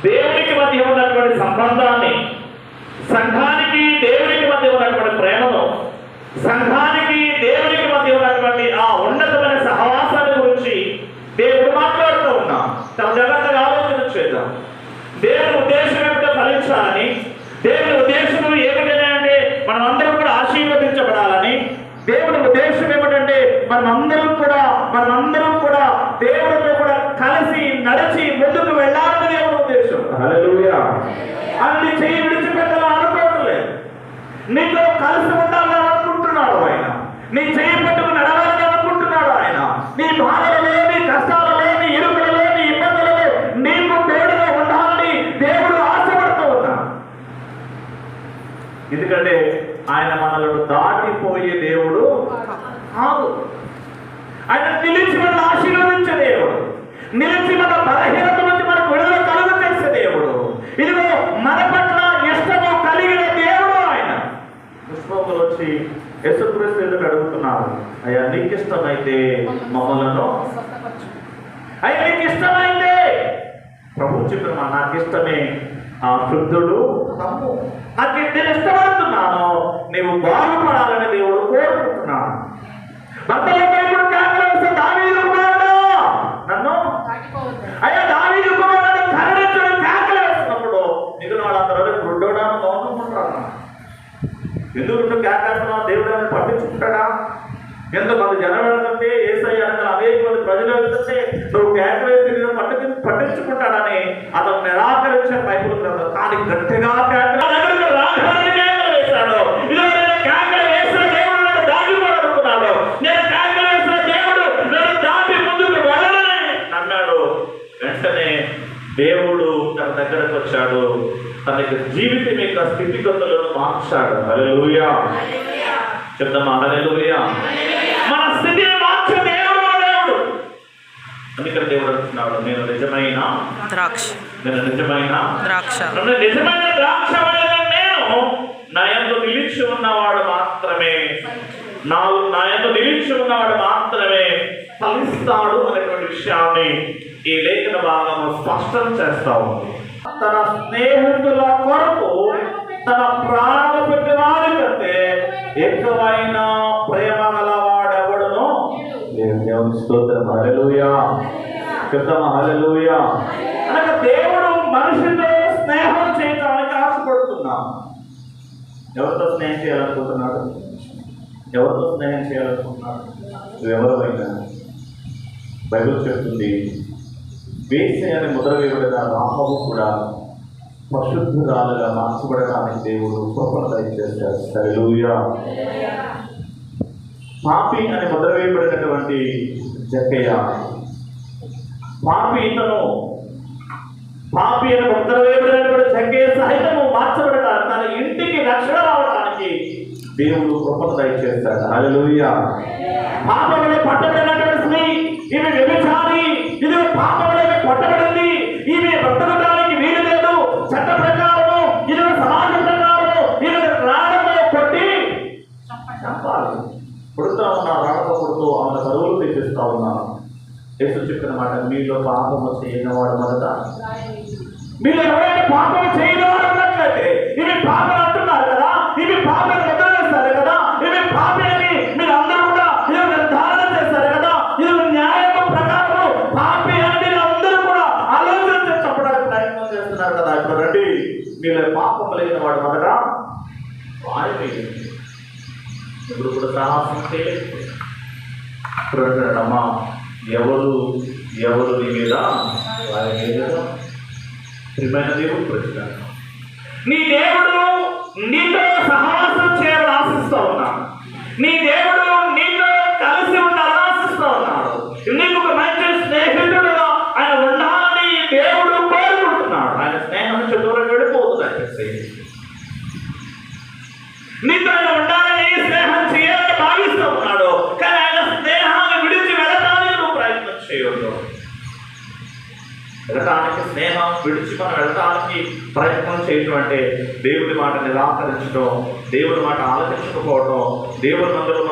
దేవునికి మధ్య ఉన్నటువంటి సంబంధాన్ని, సంఘానికి దేవునికి మధ్య ఉన్నటువంటి ప్రేమను, సంఘానికి దేవునికి మధ్య ఉన్నటువంటి ఆ ఉన్నతమైన సహవాసాన్ని గురించి దేవుడు మాట్లాడుతూ ఉన్నాం. చాలా జాగ్రత్తగా ఆలోచన చేద్దాం. దేవుని ఉద్దేశం ఏమిటో ఫలించాలని, దేవుని ఉద్దేశం ఏమిటంటే అంటే మనం అందరం కూడా ఆశీర్వదించబడాలని, దేవుని ఉద్దేశం ఏమిటంటే మనమందరం కూడా దేవుడితో కూడా కలిసి నడిచి ముందుకు వెళ్ళాలని దేవుని ఉద్దేశం. హల్లెలూయా. అన్ని చేయి విడిచిపెట్టాలని అనుకోవడం లేదు. నీతో కలిసి ఉండాలని అనుకుంటున్నాడు ఆయన. నీ చేయి పట్టుకు నడవాలని అనుకుంటున్నాడు ఆయన. నీ బాధలలో, నీ కష్టాలలో, నీ ఇరుకులలో, నీ ఇబ్బందులలో నీకు తోడుగా ఉండాలని దేవుడు ఆశపడుతూ ఉన్నాడు. ఎందుకంటే ఆయన మనలను దాటిపోయే దేవుడు కాదు. ఆయన నిలిచి మనల్ని ఆశీర్వదించే దేవుడు, నిలిచి మన బలహీనత నుంచి మనకు విడుదల కలుగ చేసే దేవుడు. ఇదిగో మన పట్ల ఇష్టము కలిగిన దేవుడు ఆయన. పుష్పములు వచ్చి యేసుక్రీస్తు ఎదురు అడుగుతున్నారు, అయ్యా నీకు ఇష్టమైతే మమ్మలను, అయ్యా నీకు ఇష్టమైతే, ప్రభు చెప్పిన నాకు ఇష్టమే ఆ వృద్ధుడు నమ్ము, అది నేను ఇష్టపడుతున్నాను, నీవు బాగుపడాలని దేవుడు కోరుకుంటున్నాను. నన్ను అయ్యా దావీదు కుమారుడు కరుణించడం కేకలు వేస్తున్నప్పుడు మిగిలిన వాళ్ళందరూ గుడ్డోడా మౌనకుంటారు. ఎందుకు కేకేస్తున్నావు? దేవుడు అని పట్టించుకుంటాడా? ఎంతమంది జనం వెళ్తుంటే యేసయ్య అనగా అనేక మంది ప్రజలు వెళ్తుంటే నువ్వు కేకలు వేసి పట్టించుకుంటాడని అతను నిరాకరించే బైబిల్ గ్రంథం. కానీ గట్టిగా కేకలు వేశాడు. కేకలు వేసిన దేవుడు నన్ను దాటిపోవాలనుకున్నాడు, నేను కేకలు వేసిన దేవుడు నన్ను దాటి ముందుకు వెళ్ళాలని అన్నాడు. వెంటనే దేవుడు తన దగ్గరకు వచ్చాడు, తన జీవితం యొక్క స్థితిగతులను మార్చాడు. హల్లెలూయా. చెప్తామా హల్లెలూయా. మన స్థితిని మార్చే దేవుడు దేవుడు. అందుకని దేవుడు అంటున్నాడు, నేను నిజమైన ద్రాక్ష, నేను నిజమైన ద్రాక్ష, నిజమైన ద్రాక్ష నేను నా యందు నిలిచి ఉన్నవాడు మాత్రమే, నా యందు నిలిచి ఉన్నవాడు మాత్రమే ఫలిస్తాడు అనేటువంటి విషయాన్ని ఈ లేఖన భాగం స్పష్టం చేస్తా ఉంది. తన స్నేహితుల కొరకు తన ప్రాణ పెట్టినవాడి కంటే ఎక్కువైన ప్రేమ గలవాడెవడును దేవుని స్తోత్రం. హల్లెలూయా. చెప్తామా హల్లెలూయా. అనగా దేవుడు మనిషితో స్నేహం చేయడానికి ఆశపడుతున్నాం. ఎవరితో స్నేహం చేయాలనుకుంటున్నాడు? ఎవరితో స్నేహం చేయాలనుకుంటున్నాడు? ఎవరైనా బైబిల్ చెప్తుంది, వేసే అని ముద్ర వేయబడిన రాహబు కూడా పరిశుద్ధురాలుగా మార్చబడడానికి దేవుడు కృపను దయచేశాడు. హల్లెలూయా. పాపి అని ముద్ర వేయబడినటువంటి జక్కయ్య, పాపి అని ముద్ర వేయబడినటువంటి జక్కయ్య సహితము మార్చబడడానికి, తన ఇంటికి రక్షణ రావడానికి దేవుడు కృపను దయచేశాడు. హల్లెలూయా. పాపములు పట్టబడినటువంటి స్త్రీ, ఈమె వ్యభిచారి, ఇది పాపములు పట్టబడింది, ఈమె బ్రతకడానికి వీలు లేదు, చట్ట ప్రకారము, ఇది సమాజ ప్రకారము, ఇది రాడతో కొట్టి చంపాలి. పుడుతూ ఉన్నారు, రాడతో కొడుతూ ఆమె కరువులు తెచ్చిస్తా ఉన్నారు. యేసు చెప్పిన మాట, మీలో పాపము చేయనివాడు మొదట, మీరు ఎవరైనా పాపం చేయనివాడు అన్నట్లయితే ఇవి పాపం అంటున్నారు కదా, ఇవి పాపం వదిలేస్తారు కదా, ఇవి పాపని మీరు అందరూ కూడా ఇది నిర్ధారణ చేస్తారు కదా, ఇది న్యాయం ప్రకారం పాపి అని మీరు అందరూ కూడా ఆలోచన చెప్పడానికి ప్రయత్నం చేస్తున్నారు కదా. ఇప్పుడు రండి, మీరు పాపం లేని వాడు మొదట ఇప్పుడు కూడా సాహసం చేయలేదు. ఇప్పుడు అంటున్నాడమ్మా, ఎవరు నీ మీద ప్రియమైన దేవుడు ప్రశ్న, నీ దేవుడు నీతో సహవాసం చేయాలని ఆశిస్తూ ఉన్నాడు, నీ దేవుడు నీతో కలిసి ఉండాలని ఆశిస్తూ ఉన్నాడు, నీకు ఒక మంచి స్నేహితుడుగా ఆయన ఉండాలని దేవుడు కోరుకుంటున్నాడు. ఆయన స్నేహం నుంచి దూరం వెళ్ళిపోతుంది. నీతో ఆయన ఉండాలని స్నేహం చేయాలని భావిస్తూ ఉన్నాడు, కానీ ఆయన స్నేహాన్ని విడిచి వెళ్ళడానికి నువ్వు ప్రయత్నం చేయవద్దు. వెళ్ళటానికి, స్నేహం విడిచి మనం వెళ్ళటానికి ప్రయత్నం చేయటం అంటే దేవుడి మాట నిరాకరించడం, దేవుడి మాట ఆలోచించకపోవడం, దేవుడి మందులో